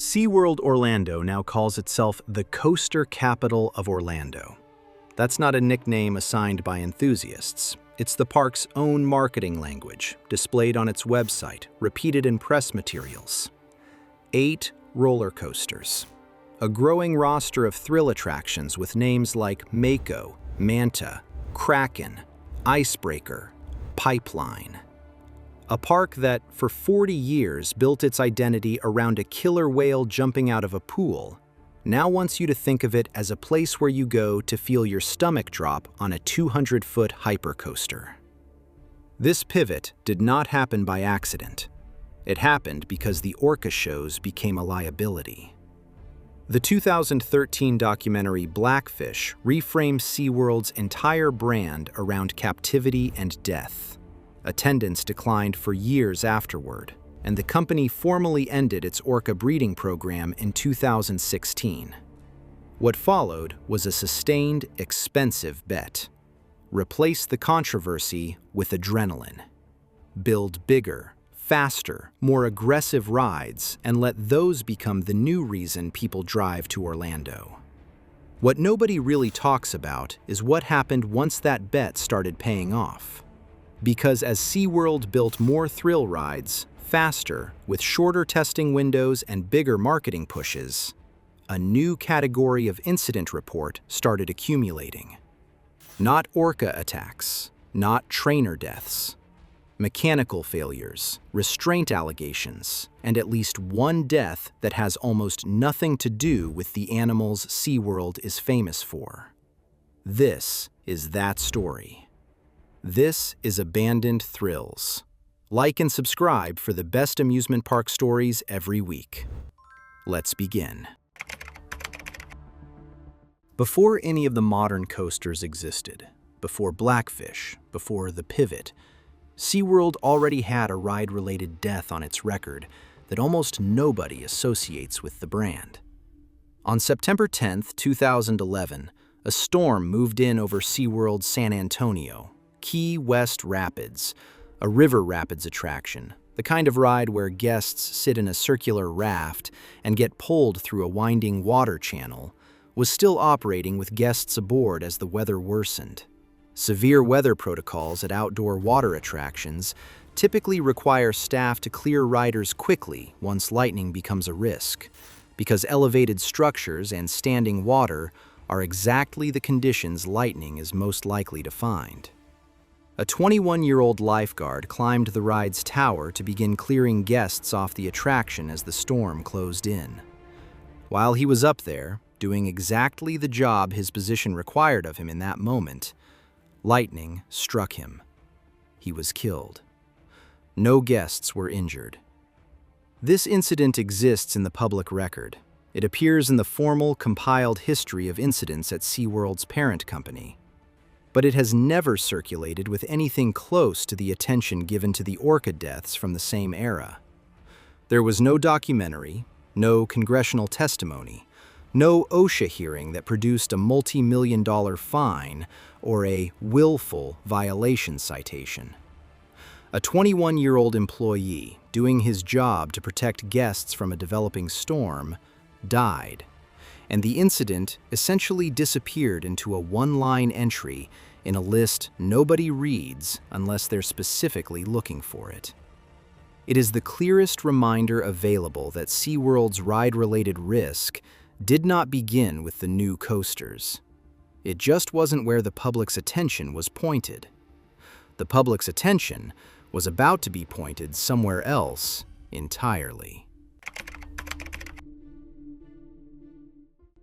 SeaWorld Orlando now calls itself the coaster capital of Orlando. That's not a nickname assigned by enthusiasts. It's the park's own marketing language, displayed on its website, repeated in press materials. 8 roller coasters. A growing roster of thrill attractions with names like Mako, Manta, Kraken, Icebreaker, Pipeline. A park that, for 40 years, built its identity around a killer whale jumping out of a pool, now wants you to think of it as a place where you go to feel your stomach drop on a 200-foot hypercoaster. This pivot did not happen by accident. It happened because the orca shows became a liability. The 2013 documentary Blackfish reframed SeaWorld's entire brand around captivity and death. Attendance declined for years afterward, and the company formally ended its orca breeding program in 2016. What followed was a sustained, expensive bet. Replace the controversy with adrenaline. Build bigger, faster, more aggressive rides, and let those become the new reason people drive to Orlando. What nobody really talks about is what happened once that bet started paying off. Because as SeaWorld built more thrill rides, faster, with shorter testing windows and bigger marketing pushes, a new category of incident report started accumulating. Not orca attacks, not trainer deaths, mechanical failures, restraint allegations, and at least one death that has almost nothing to do with the animals SeaWorld is famous for. This is that story. This is Abandoned Thrills. Like and subscribe for the best amusement park stories every week. Let's begin. Before any of the modern coasters existed, before Blackfish, before the Pivot, SeaWorld already had a ride-related death on its record that almost nobody associates with the brand. On September 10, 2011, a storm moved in over SeaWorld's San Antonio, Key West Rapids, a river rapids attraction, the kind of ride where guests sit in a circular raft and get pulled through a winding water channel, was still operating with guests aboard as the weather worsened. Severe weather protocols at outdoor water attractions typically require staff to clear riders quickly once lightning becomes a risk, because elevated structures and standing water are exactly the conditions lightning is most likely to find. A 21-year-old lifeguard climbed the ride's tower to begin clearing guests off the attraction as the storm closed in. While he was up there, doing exactly the job his position required of him in that moment, lightning struck him. He was killed. No guests were injured. This incident exists in the public record. It appears in the formal, compiled history of incidents at SeaWorld's parent company. But it has never circulated with anything close to the attention given to the orca deaths from the same era. There was no documentary, no congressional testimony, no OSHA hearing that produced a multi-million-dollar fine or a willful violation citation. A 21-year-old employee, doing his job to protect guests from a developing storm, died, and the incident essentially disappeared into a one-line entry in a list nobody reads unless they're specifically looking for it. It is the clearest reminder available that SeaWorld's ride-related risk did not begin with the new coasters. It just wasn't where the public's attention was pointed. The public's attention was about to be pointed somewhere else entirely.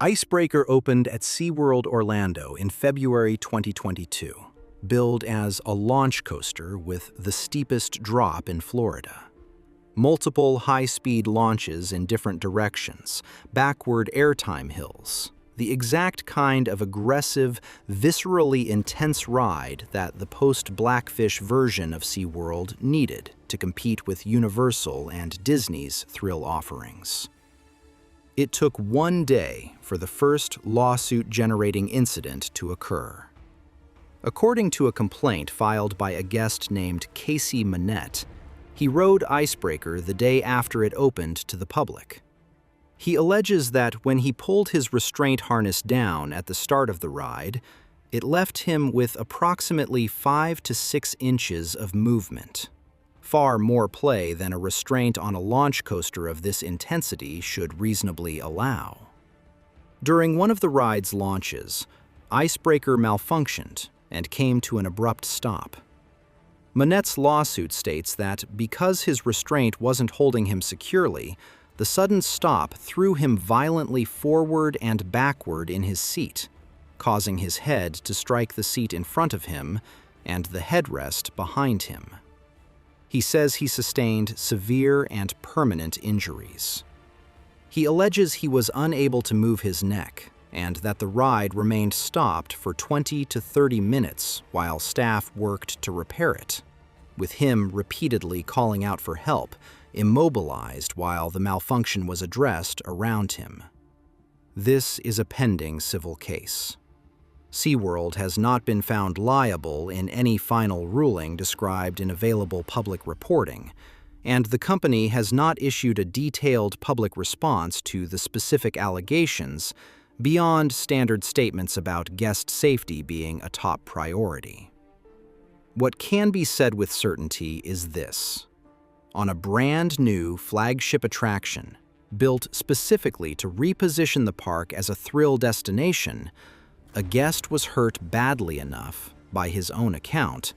Icebreaker opened at SeaWorld Orlando in February 2022, billed as a launch coaster with the steepest drop in Florida. Multiple high-speed launches in different directions, backward airtime hills, the exact kind of aggressive, viscerally intense ride that the post-Blackfish version of SeaWorld needed to compete with Universal and Disney's thrill offerings. It took one day for the first lawsuit-generating incident to occur. According to a complaint filed by a guest named Casey Manette, he rode Icebreaker the day after it opened to the public. He alleges that when he pulled his restraint harness down at the start of the ride, it left him with approximately 5 to 6 inches of movement, far more play than a restraint on a launch coaster of this intensity should reasonably allow. During one of the ride's launches, Icebreaker malfunctioned and came to an abrupt stop. Manette's lawsuit states that because his restraint wasn't holding him securely, the sudden stop threw him violently forward and backward in his seat, causing his head to strike the seat in front of him and the headrest behind him. He says he sustained severe and permanent injuries. He alleges he was unable to move his neck and that the ride remained stopped for 20 to 30 minutes while staff worked to repair it, with him repeatedly calling out for help, immobilized while the malfunction was addressed around him. This is a pending civil case. SeaWorld has not been found liable in any final ruling described in available public reporting, and the company has not issued a detailed public response to the specific allegations beyond standard statements about guest safety being a top priority. What can be said with certainty is this. On a brand new flagship attraction, built specifically to reposition the park as a thrill destination, a guest was hurt badly enough, by his own account,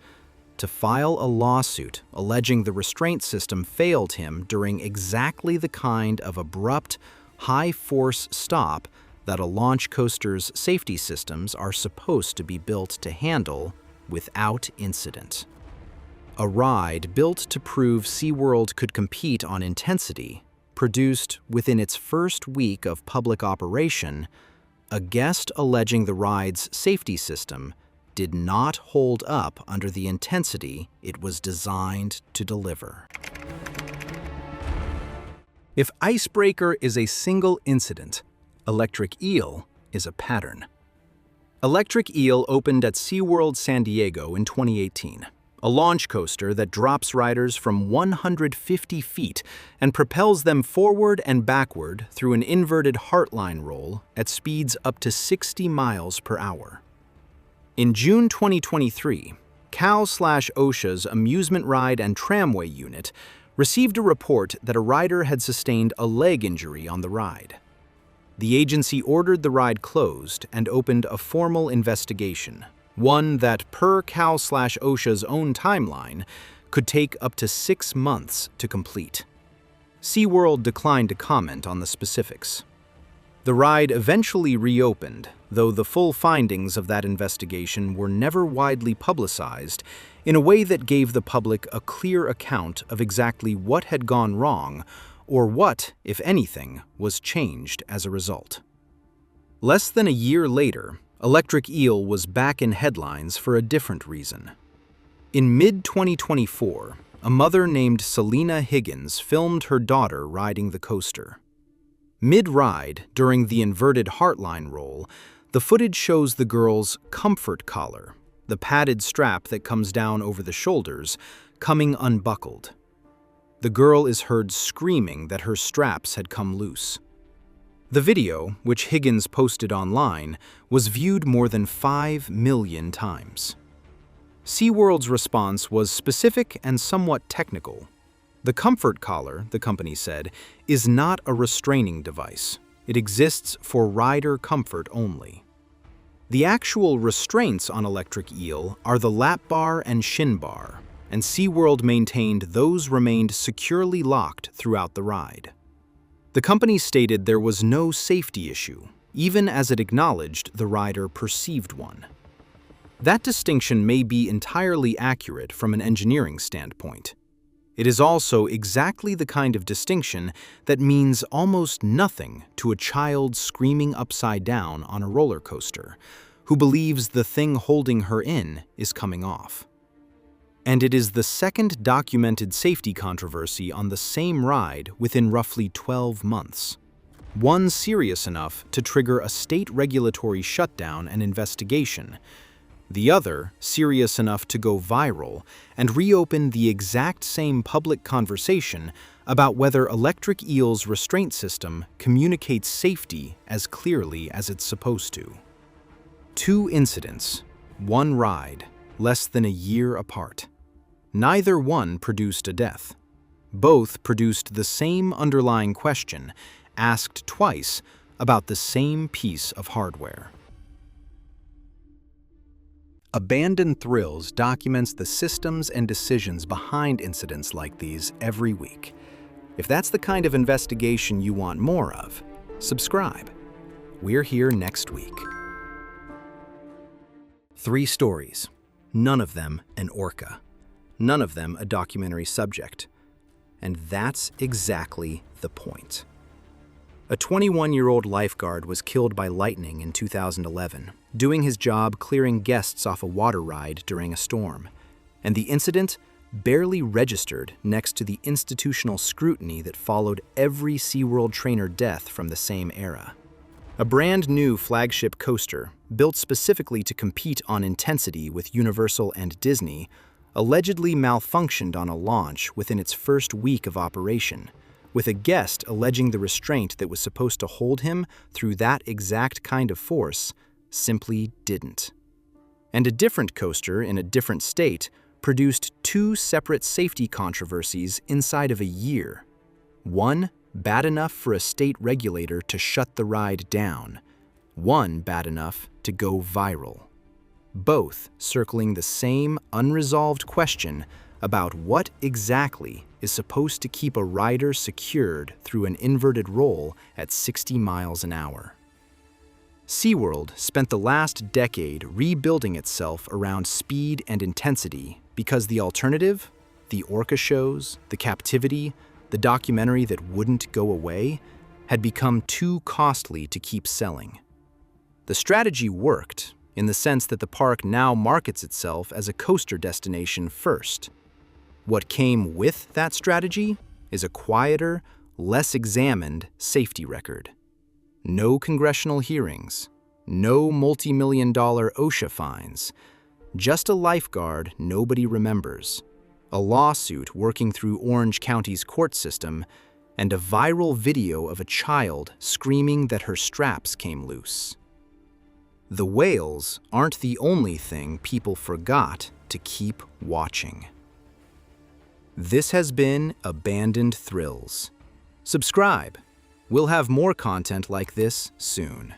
to file a lawsuit alleging the restraint system failed him during exactly the kind of abrupt, high-force stop that a launch coaster's safety systems are supposed to be built to handle without incident. A ride built to prove SeaWorld could compete on intensity, produced within its first week of public operation, a guest alleging the ride's safety system did not hold up under the intensity it was designed to deliver. If Icebreaker is a single incident, Electric Eel is a pattern. Electric Eel opened at SeaWorld San Diego in 2018, a launch coaster that drops riders from 150 feet and propels them forward and backward through an inverted heartline roll at speeds up to 60 miles per hour. In June 2023, Cal/OSHA's Amusement Ride and Tramway Unit received a report that a rider had sustained a leg injury on the ride. The agency ordered the ride closed and opened a formal investigation, one that, per Cal/OSHA's own timeline, could take up to 6 months to complete. SeaWorld declined to comment on the specifics. The ride eventually reopened, though the full findings of that investigation were never widely publicized in a way that gave the public a clear account of exactly what had gone wrong or what, if anything, was changed as a result. Less than a year later, Electric Eel was back in headlines for a different reason. In mid-2024, a mother named Selena Higgins filmed her daughter riding the coaster. Mid-ride, during the inverted heartline roll, the footage shows the girl's comfort collar, the padded strap that comes down over the shoulders, coming unbuckled. The girl is heard screaming that her straps had come loose. The video, which Higgins posted online, was viewed more than 5 million times. SeaWorld's response was specific and somewhat technical. The comfort collar, the company said, is not a restraining device. It exists for rider comfort only. The actual restraints on Electric Eel are the lap bar and shin bar, and SeaWorld maintained those remained securely locked throughout the ride. The company stated there was no safety issue, even as it acknowledged the rider perceived one. That distinction may be entirely accurate from an engineering standpoint. It is also exactly the kind of distinction that means almost nothing to a child screaming upside down on a roller coaster, who believes the thing holding her in is coming off. And it is the second documented safety controversy on the same ride within roughly 12 months. One serious enough to trigger a state regulatory shutdown and investigation, The other, serious enough to go viral and reopen the exact same public conversation about whether electric eel's restraint system communicates safety as clearly as it's supposed to. 2 incidents, 1 ride, less than a year apart. Neither one produced a death. Both produced the same underlying question, asked twice about the same piece of hardware. Abandoned Thrills documents the systems and decisions behind incidents like these every week. If that's the kind of investigation you want more of, subscribe. We're here next week. 3 stories, none of them an orca, none of them a documentary subject. And that's exactly the point. A 21-year-old lifeguard was killed by lightning in 2011, doing his job clearing guests off a water ride during a storm. And the incident barely registered next to the institutional scrutiny that followed every SeaWorld trainer death from the same era. A brand new flagship coaster, built specifically to compete on intensity with Universal and Disney, allegedly malfunctioned on a launch within its first week of operation, with a guest alleging the restraint that was supposed to hold him through that exact kind of force simply didn't. And a different coaster in a different state produced 2 separate safety controversies inside of a year. One bad enough for a state regulator to shut the ride down, one bad enough to go viral. Both circling the same unresolved question about what exactly is supposed to keep a rider secured through an inverted roll at 60 miles an hour. SeaWorld spent the last decade rebuilding itself around speed and intensity because the alternative, the orca shows, the captivity, the documentary that wouldn't go away, had become too costly to keep selling. The strategy worked in the sense that the park now markets itself as a coaster destination first. What came with that strategy is a quieter, less examined safety record. No congressional hearings, no multi-million-dollar OSHA fines, just a lifeguard nobody remembers, a lawsuit working through Orange County's court system, and a viral video of a child screaming that her straps came loose. The whales aren't the only thing people forgot to keep watching. This has been Abandoned Thrills. Subscribe. We'll have more content like this soon.